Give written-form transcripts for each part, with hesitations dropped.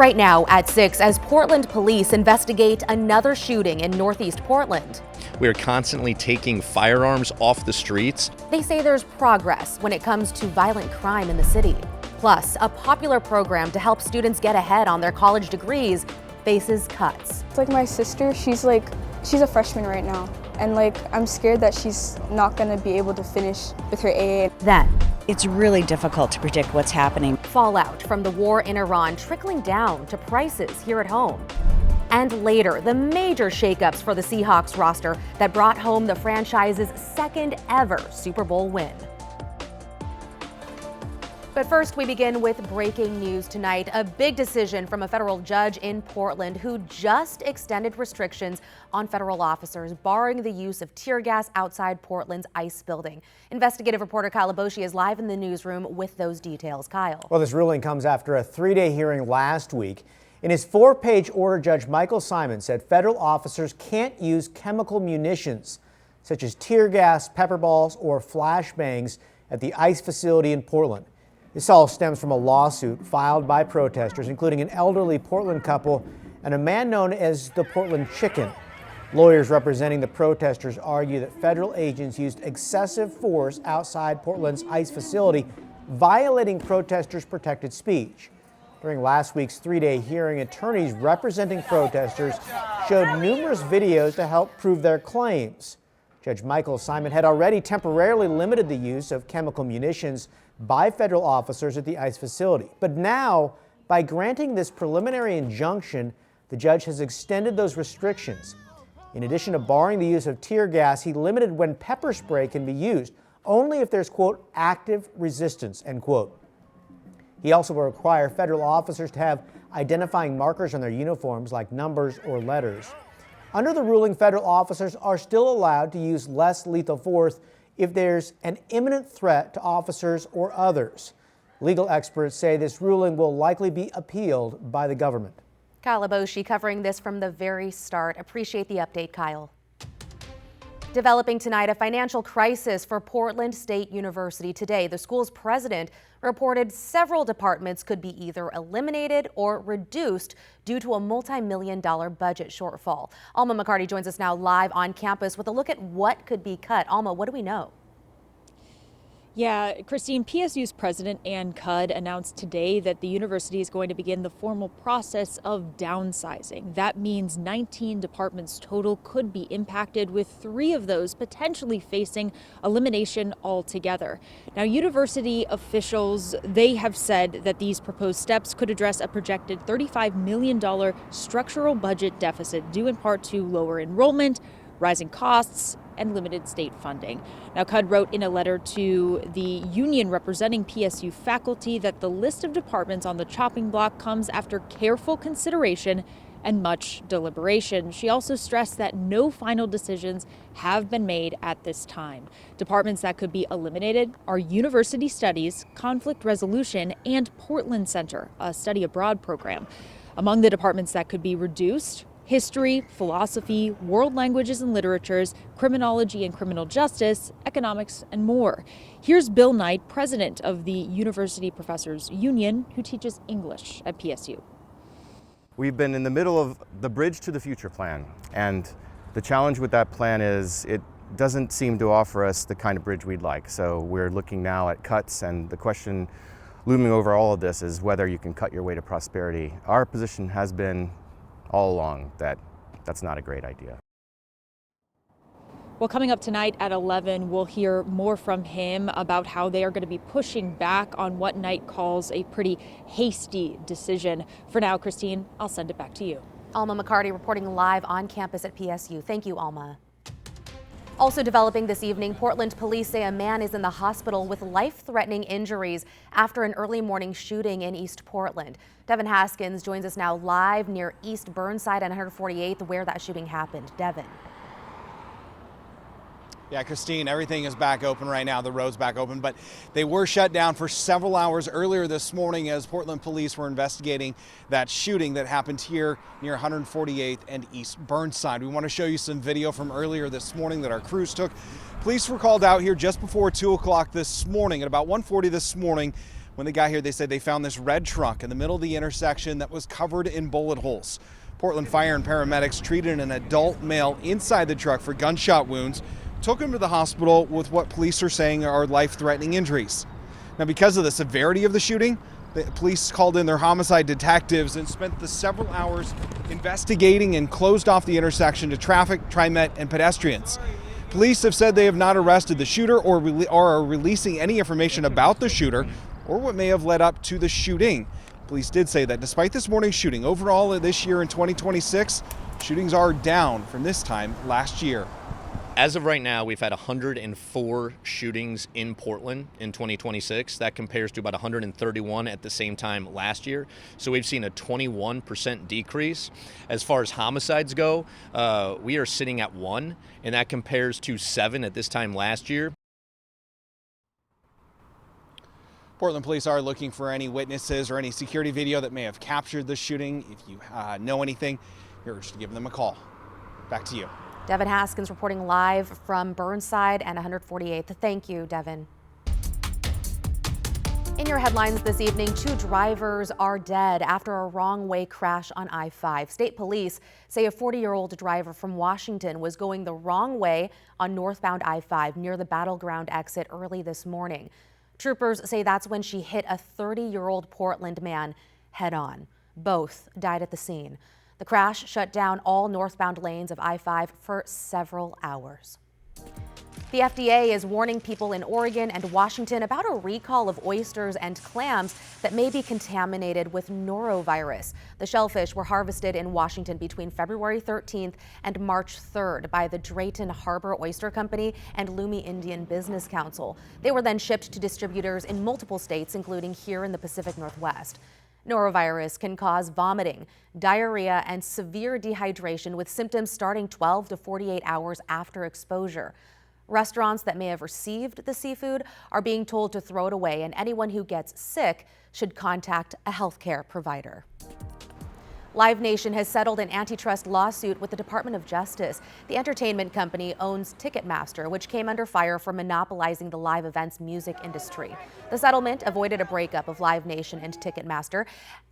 right now at 6 as Portland police investigate another shooting in Northeast Portland. We are constantly taking firearms off the streets. They say there's progress when it comes to violent crime in the city. Plus, a popular program to help students get ahead on their college degrees faces cuts. It's like my sister, she's a freshman right now. And I'm scared that she's not gonna be able to finish with her AA. Then, it's really difficult to predict what's happening. Fallout from the war in Iran trickling down to prices here at home. And later, the major shakeups for the Seahawks roster that brought home the franchise's second ever Super Bowl win. But first, we begin with breaking news tonight. A big decision from a federal judge in Portland who just extended restrictions on federal officers, barring the use of tear gas outside Portland's ICE building. Investigative reporter Kyle Aboshi is live in the newsroom with those details. Kyle. Well, this ruling comes after a 3-day hearing last week. In his 4-page order, Judge Michael Simon said federal officers can't use chemical munitions, such as tear gas, pepper balls, or flashbangs at the ICE facility in Portland. This all stems from a lawsuit filed by protesters, including an elderly Portland couple and a man known as the Portland Chicken. Lawyers representing the protesters argue that federal agents used excessive force outside Portland's ICE facility, violating protesters' protected speech. During last week's 3-day hearing, attorneys representing protesters showed numerous videos to help prove their claims. Judge Michael Simon had already temporarily limited the use of chemical munitions by federal officers at the ICE facility. But now, by granting this preliminary injunction, the judge has extended those restrictions. In addition to barring the use of tear gas, he limited when pepper spray can be used, only if there's, quote, active resistance, end quote. He also will require federal officers to have identifying markers on their uniforms like numbers or letters. Under the ruling, federal officers are still allowed to use less lethal force if there's an imminent threat to officers or others. Legal experts say this ruling will likely be appealed by the government. Kyle Aboshi covering this from the very start. Appreciate the update, Kyle. Developing tonight, a financial crisis for Portland State University. Today, the school's president reported several departments could be either eliminated or reduced due to a multi-million-dollar budget shortfall. Alma McCarty joins us now live on campus with a look at what could be cut. Alma, what do we know? Yeah, Christine, PSU's president Ann Cudd announced today that the university is going to begin the formal process of downsizing. That means 19 departments total could be impacted, with 3 of those potentially facing elimination altogether. Now, university officials, they have said that these proposed steps could address a projected $35 million structural budget deficit due in part to lower enrollment, rising costs, and limited state funding. Now, Cudd wrote in a letter to the union representing PSU faculty that the list of departments on the chopping block comes after careful consideration and much deliberation. She also stressed that no final decisions have been made at this time. Departments that could be eliminated are University Studies, Conflict Resolution, and Portland Center, a study abroad program. Among the departments that could be reduced: history, philosophy, world languages and literatures, criminology and criminal justice, economics, and more. Here's Bill Knight, president of the University Professors Union, who teaches English at PSU. We've been in the middle of the Bridge to the Future plan, and the challenge with that plan is it doesn't seem to offer us the kind of bridge we'd like. So we're looking now at cuts, and the question looming over all of this is whether you can cut your way to prosperity. Our position has been all along that that's not a great idea. Well, coming up tonight at 11, we'll hear more from him about how they are going to be pushing back on what Knight calls a pretty hasty decision. For now, Christine, I'll send it back to you. Alma McCarty reporting live on campus at PSU. Thank you, Alma. Also developing this evening, Portland police say a man is in the hospital with life-threatening injuries after an early morning shooting in East Portland. Devin Haskins joins us now live near East Burnside and 148th, where that shooting happened. Devin. Yeah, Christine, everything is back open right now. The road's back open, but they were shut down for several hours earlier this morning as Portland police were investigating that shooting that happened here near 148th and East Burnside. We want to show you some video from earlier this morning that our crews took. Police were called out here just before 2 o'clock this morning. At about 1:40 this morning, When they got here, they said they found this red truck in the middle of the intersection that was covered in bullet holes. Portland Fire and paramedics treated an adult male inside the truck for gunshot wounds, took him to the hospital with what police are saying are life-threatening injuries. Now, because of the severity of the shooting, the police called in their homicide detectives and spent the several hours investigating and closed off the intersection to traffic, TriMet, and pedestrians. Police have said they have not arrested the shooter or are releasing any information about the shooter or what may have led up to the shooting. Police did say that despite this morning's shooting, overall this year in 2026, shootings are down from this time last year. As of right now, we've had 104 shootings in Portland in 2026. That compares to about 131 at the same time last year. So we've seen a 21% decrease. As far as homicides go, we are sitting at 1, and that compares to 7 at this time last year. Portland police are looking for any witnesses or any security video that may have captured the shooting. If you know anything, you're urged to give them a call. Back to you. Devin Haskins reporting live from Burnside and 148th. Thank you, Devin. In your headlines this evening, 2 drivers are dead after a wrong-way crash on I-5. State police say a 40-year-old driver from Washington was going the wrong way on northbound I-5 near the Battleground exit early this morning. Troopers say that's when she hit a 30-year-old Portland man head-on. Both died at the scene. The crash shut down all northbound lanes of I-5 for several hours. The FDA is warning people in Oregon and Washington about a recall of oysters and clams that may be contaminated with norovirus. The shellfish were harvested in Washington between February 13th and March 3rd by the Drayton Harbor Oyster Company and Lumi Indian Business Council. They were then shipped to distributors in multiple states, including here in the Pacific Northwest. Norovirus can cause vomiting, diarrhea, and severe dehydration with symptoms starting 12 to 48 hours after exposure. Restaurants that may have received the seafood are being told to throw it away, and anyone who gets sick should contact a healthcare provider. Live Nation has settled an antitrust lawsuit with the Department of Justice. The entertainment company owns Ticketmaster, which came under fire for monopolizing the live events music industry. The settlement avoided a breakup of Live Nation and Ticketmaster.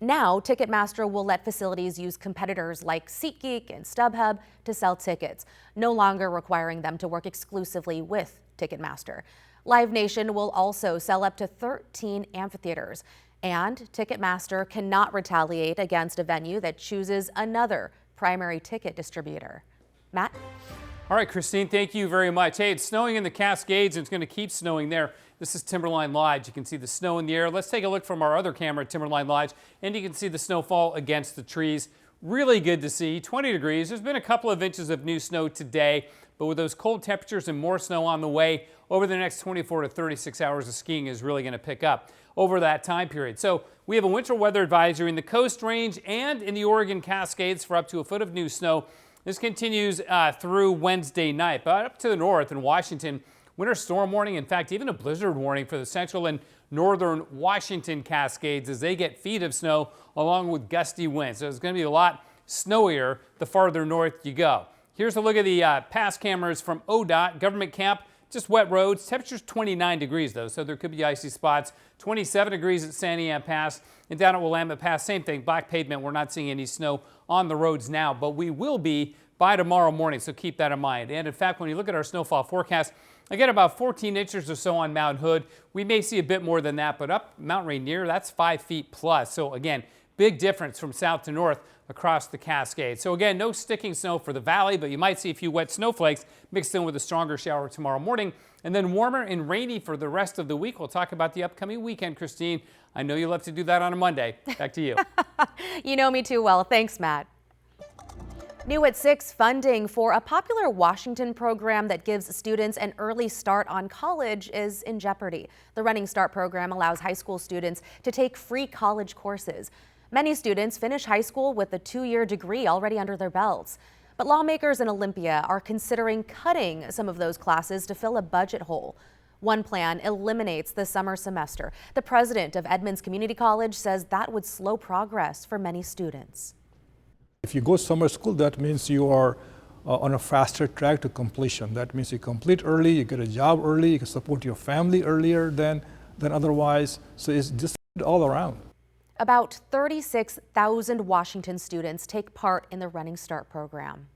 Now, Ticketmaster will let facilities use competitors like SeatGeek and StubHub to sell tickets, no longer requiring them to work exclusively with Ticketmaster. Live Nation will also sell up to 13 amphitheaters. And Ticketmaster cannot retaliate against a venue that chooses another primary ticket distributor. Matt? All right, Christine, thank you very much. Hey, it's snowing in the Cascades, and it's going to keep snowing there. This is Timberline Lodge. You can see the snow in the air. Let's take a look from our other camera at Timberline Lodge, and you can see the snowfall against the trees. Really good to see. 20 degrees. There's been a couple of inches of new snow today, but with those cold temperatures and more snow on the way, over the next 24 to 36 hours, the skiing is really going to pick up over that time period. So we have a winter weather advisory in the Coast Range and in the Oregon Cascades for up to a foot of new snow. This continues through Wednesday night, but up to the north in Washington, winter storm warning, in fact, even a blizzard warning for the central and northern Washington Cascades as they get feet of snow along with gusty winds. So it's going to be a lot snowier the farther north you go. Here's a look at the past cameras from ODOT, Government Camp. Just wet roads. Temperature's 29 degrees, though, so there could be icy spots. 27 degrees at Santiam Pass. And down at Willamette Pass, same thing. Black pavement. We're not seeing any snow on the roads now, but we will be by tomorrow morning, so keep that in mind. And in fact, when you look at our snowfall forecast, again, about 14 inches or so on Mount Hood. We may see a bit more than that, but up Mount Rainier, that's 5 feet plus. So again, big difference from south to north across the Cascades. So again, no sticking snow for the valley, but you might see a few wet snowflakes mixed in with a stronger shower tomorrow morning, and then warmer and rainy for the rest of the week. We'll talk about the upcoming weekend, Christine. I know you love to do that on a Monday. Back to you. You know me too well. Thanks, Matt. New at 6, funding for a popular Washington program that gives students an early start on college is in jeopardy. The Running Start program allows high school students to take free college courses. Many students finish high school with a 2-year degree already under their belts. But lawmakers in Olympia are considering cutting some of those classes to fill a budget hole. One plan eliminates the summer semester. The president of Edmonds Community College says that would slow progress for many students. If you go summer school, that means you are on a faster track to completion. That means you complete early, you get a job early, you can support your family earlier than than otherwise. So it's just all around. About 36,000 Washington students take part in the Running Start program.